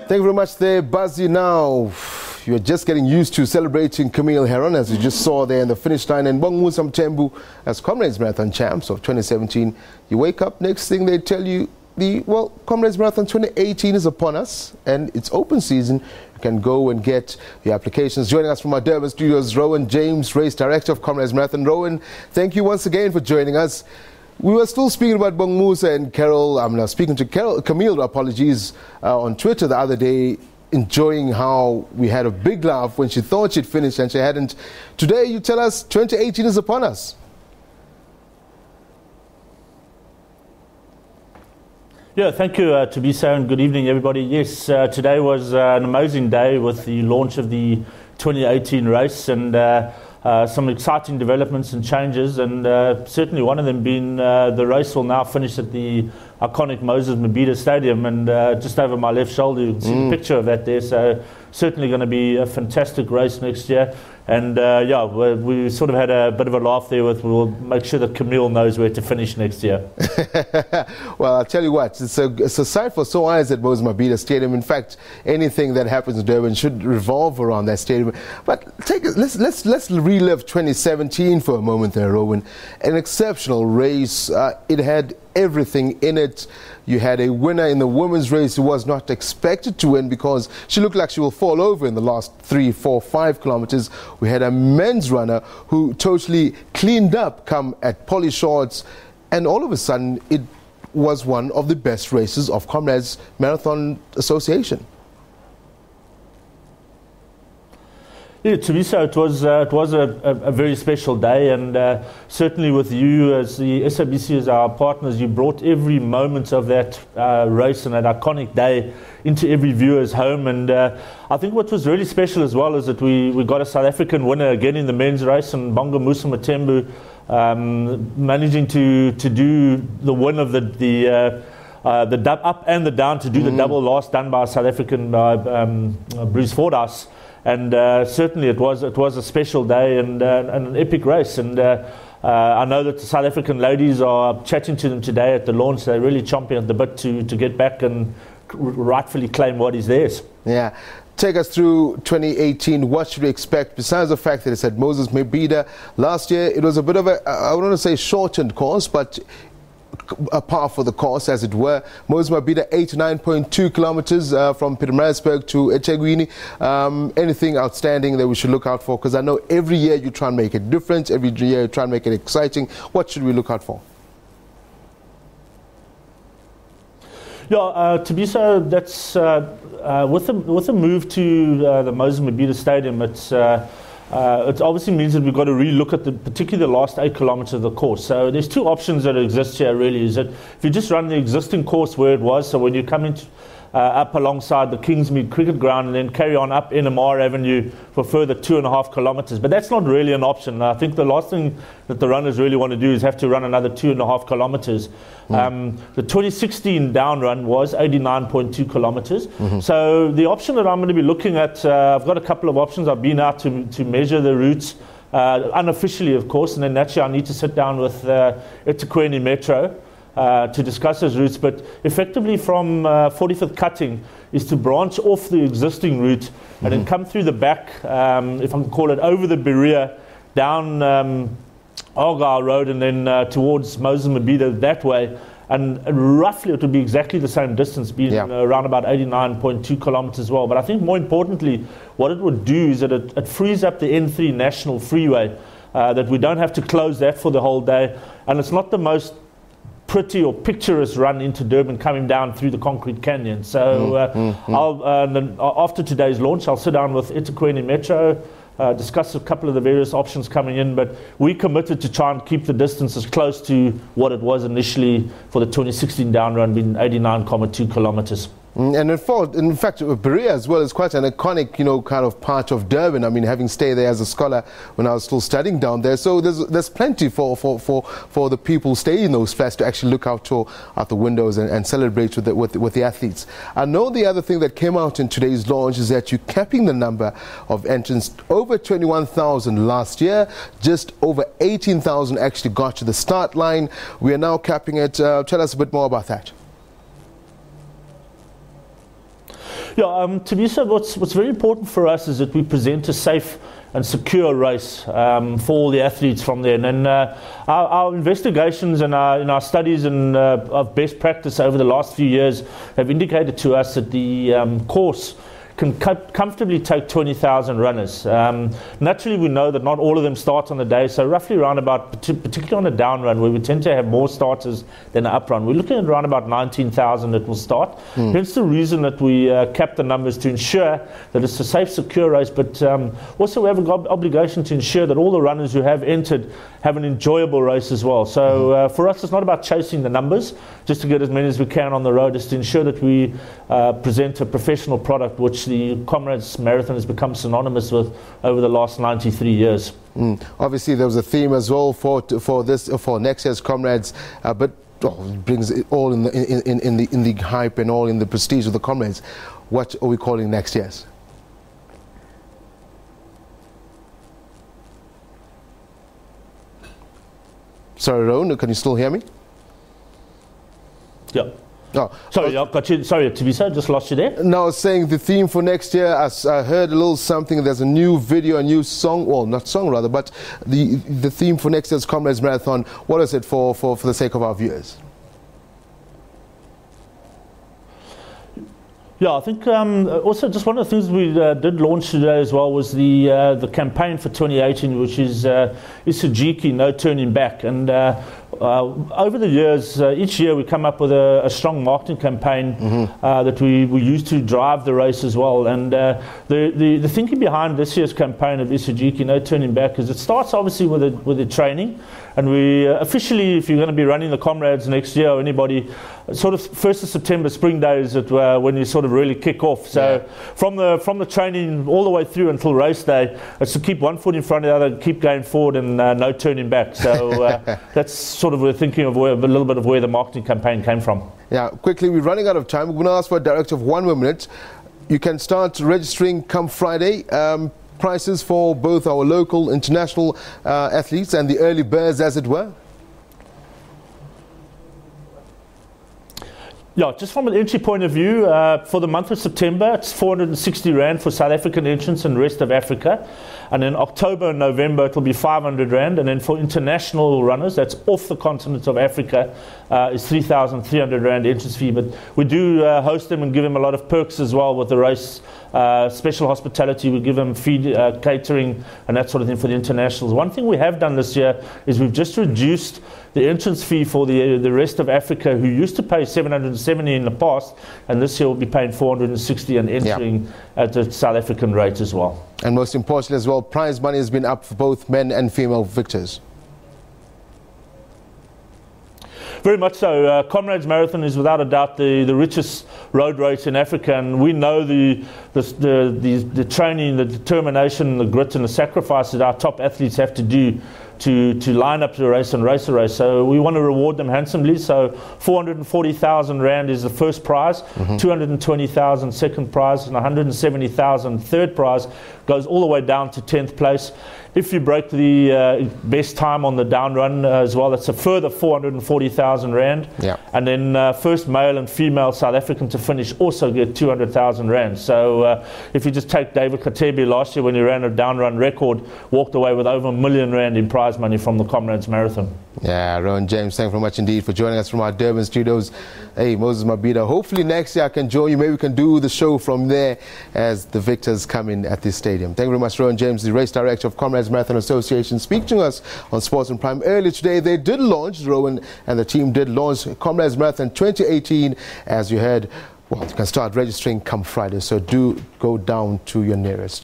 Thank you very much there, Buzzy. Now, you're just getting used to celebrating Camille Heron, as you just saw there in the finish line, and Moses Mabhida as Comrades Marathon champs of 2017. You wake up, next thing they tell you, Comrades Marathon 2018 is upon us, and it's open season. You can go and get your applications. Joining us from our Durban studios, Rowyn James, race director of Comrades Marathon. Rowyn, thank you once again for joining us. We were still speaking about Musa and Carol. I'm now speaking to Camille, apologies, on Twitter the other day, enjoying how we had a big laugh when she thought she'd finished and she hadn't. Today, you tell us 2018 is upon us. Yeah, thank you, Tabisa, and good evening, everybody. Yes, today was an amazing day with the launch of the 2018 race, and some exciting developments and changes, and certainly one of them being the race will now finish at the iconic Moses Mabhida Stadium, and just over my left shoulder you can see the picture of that there. So certainly going to be a fantastic race next year. And yeah, we sort of had a bit of a laugh there with, we'll make sure that Camille knows where to finish next year. Well, I'll tell you what, it's a sight for sore eyes at Moses Mabhida Stadium. In fact, anything that happens in Durban should revolve around that stadium. But let's relive 2017 for a moment there, Rowyn. An exceptional race. It had everything in it. You had a winner in the women's race who was not expected to win because she looked like she will fall over in the last 3, 4, 5 kilometers. We had a men's runner who totally cleaned up come at Polly Shorts, and all of a sudden it was one of the best races of Comrades Marathon Association. Yeah, to be so, it was a very special day, and certainly with you as the SABC as our partners, you brought every moment of that race and that iconic day into every viewer's home. And I think what was really special as well is that we got a South African winner again in the men's race, and Bonga Musa Matembu managing to do the win of the up and the down, to do the double last done by a South African Bruce Fordyce. And certainly it was a special day and an epic race. And I know that the South African ladies are chatting to them today at the launch. They're really chomping at the bit to get back and rightfully claim what is theirs. Yeah. Take us through 2018. What should we expect, besides the fact that it's at Moses Mabhida? Last year it was a bit of a, I wouldn't want to say shortened course, but a par for the course, as it were. Moses Mabhida, 89.2 kilometers from Pietermaritzburg to Etegwini. Anything outstanding that we should look out for? Because I know every year you try and make it different. Every year you try and make it exciting. What should we look out for? Yeah, to be so, that's with the move to the Moses Mabhida Stadium. It obviously means that we've got to re-look at particularly the last 8 kilometers of the course. So there's two options that exist here, really. Is that if you just run the existing course where it was, so when you come into up alongside the Kingsmead cricket ground and then carry on up NMR Avenue for further 2.5 kilometers. But that's not really an option. I think the last thing that the runners really want to do is have to run another 2.5 kilometers. The 2016 down run was 89.2 kilometers. So the option that I'm going to be looking at, I've got a couple of options. I've been out to measure the routes, unofficially of course, and then naturally I need to sit down with Etegwini Metro to discuss those routes. But effectively from 45th cutting is to branch off the existing route and then come through the back, if I can call it, over the Berea, down Argyle Road, and then towards Moses Mabhida that way. And roughly it would be exactly the same distance, being around about 89.2 kilometers as well. But I think more importantly, what it would do is that it frees up the N3 National Freeway, that we don't have to close that for the whole day. And it's not the most pretty or picturesque run into Durban coming down through the concrete canyon. So after today's launch, I'll sit down with Etegwini Metro, discuss a couple of the various options coming in, but we committed to try and keep the distance as close to what it was initially for the 2016 down run, being 89.2 kilometers. And in fact, Berea as well is quite an iconic, kind of part of Durban. I mean, having stayed there as a scholar when I was still studying down there, so there's plenty for the people staying in those flats to actually look out the windows and celebrate with the athletes. I know the other thing that came out in today's launch is that you're capping the number of entrants over 21,000 last year. Just over 18,000 actually got to the start line. We are now capping it. Tell us a bit more about that. Yeah, to be so, what's very important for us is that we present a safe and secure race for all the athletes from there. And our investigations and our studies and of best practice over the last few years have indicated to us that the course can comfortably take 20,000 runners. Naturally, we know that not all of them start on the day, so roughly around about, particularly on a down run, where we tend to have more starters than an up run, we're looking at around about 19,000 that will start. Hence the reason that we cap the numbers to ensure that it's a safe, secure race, but also we have an obligation to ensure that all the runners who have entered have an enjoyable race as well. So for us, it's not about chasing the numbers, just to get as many as we can on the road, is to ensure that we present a professional product, which the Comrades Marathon has become synonymous with over the last 93 years. Obviously, there was a theme as well for next year's Comrades, but it brings it all in the hype and all in the prestige of the Comrades. What are we calling next year's? Sorry, Rowyn, can you still hear me? Yeah. Oh, sorry, I got you. Sorry, Tibisa, just lost you there. No, I was saying the theme for next year, I heard a little something, there's a new video, a new song, well, not song rather, but the theme for next year's Comrades Marathon, what is it for the sake of our viewers? Yeah, I think also just one of the things we did launch today as well was the campaign for 2018, which is Isujiki, No Turning Back. And over the years, each year we come up with a strong marketing campaign that we use to drive the race as well. And the thinking behind this year's campaign of Isujiki, No Turning Back, is it starts obviously with the training. And we officially, if you're going to be running the Comrades next year, or anybody, sort of 1st of September, spring days, when you sort of really kick off. So from the training all the way through until race day, it's to keep one foot in front of the other, keep going forward, and no turning back. So that's sort of we're thinking of a little bit of where the marketing campaign came from. Yeah, quickly, we're running out of time. We're going to ask for a directive of 1 more minute. You can start registering come Friday. Prices for both our local, international athletes and the early birds, as it were? Yeah, just from an entry point of view, for the month of September, it's 460 Rand for South African entrants and rest of Africa. And in October and November, it'll be 500 Rand. And then for international runners, that's off the continent of Africa, is 3,300 Rand entrance fee. But we do host them and give them a lot of perks as well with the race. Special hospitality, we give them feed, catering, and that sort of thing for the internationals. One thing we have done this year is we've just reduced the entrance fee for the rest of Africa, who used to pay 770 in the past, and this year will be paying 460 and entering at the South African rate as well. And most importantly as well, prize money has been up for both men and female victors. Very much so. Comrades Marathon is without a doubt the richest road race in Africa, and we know the training, the determination, the grit and the sacrifice that our top athletes have to do to line up the race and race a race. So we want to reward them handsomely. So 440,000 Rand is the first prize, 220,000 second prize, and 170,000 third prize, goes all the way down to 10th place. If you break the best time on the down run as well, that's a further 440,000 Rand. And then first male and female South African to finish also get 200,000 Rand. So if you just take David Katebi last year when he ran a down run record, walked away with over R1 million in prize money from the Comrades Marathon. Yeah, Rowyn James, thank you very much indeed for joining us from our Durban studios. Hey, Moses Mabhida, hopefully next year I can join you. Maybe we can do the show from there as the victors come in at this stadium. Thank you very much, Rowyn James, the race director of Comrades Marathon Association, speaking to us on Sports and Prime. Earlier today, they did launch, Rowyn and the team did launch Comrades Marathon 2018. As you heard, well, you can start registering come Friday, so do go down to your nearest.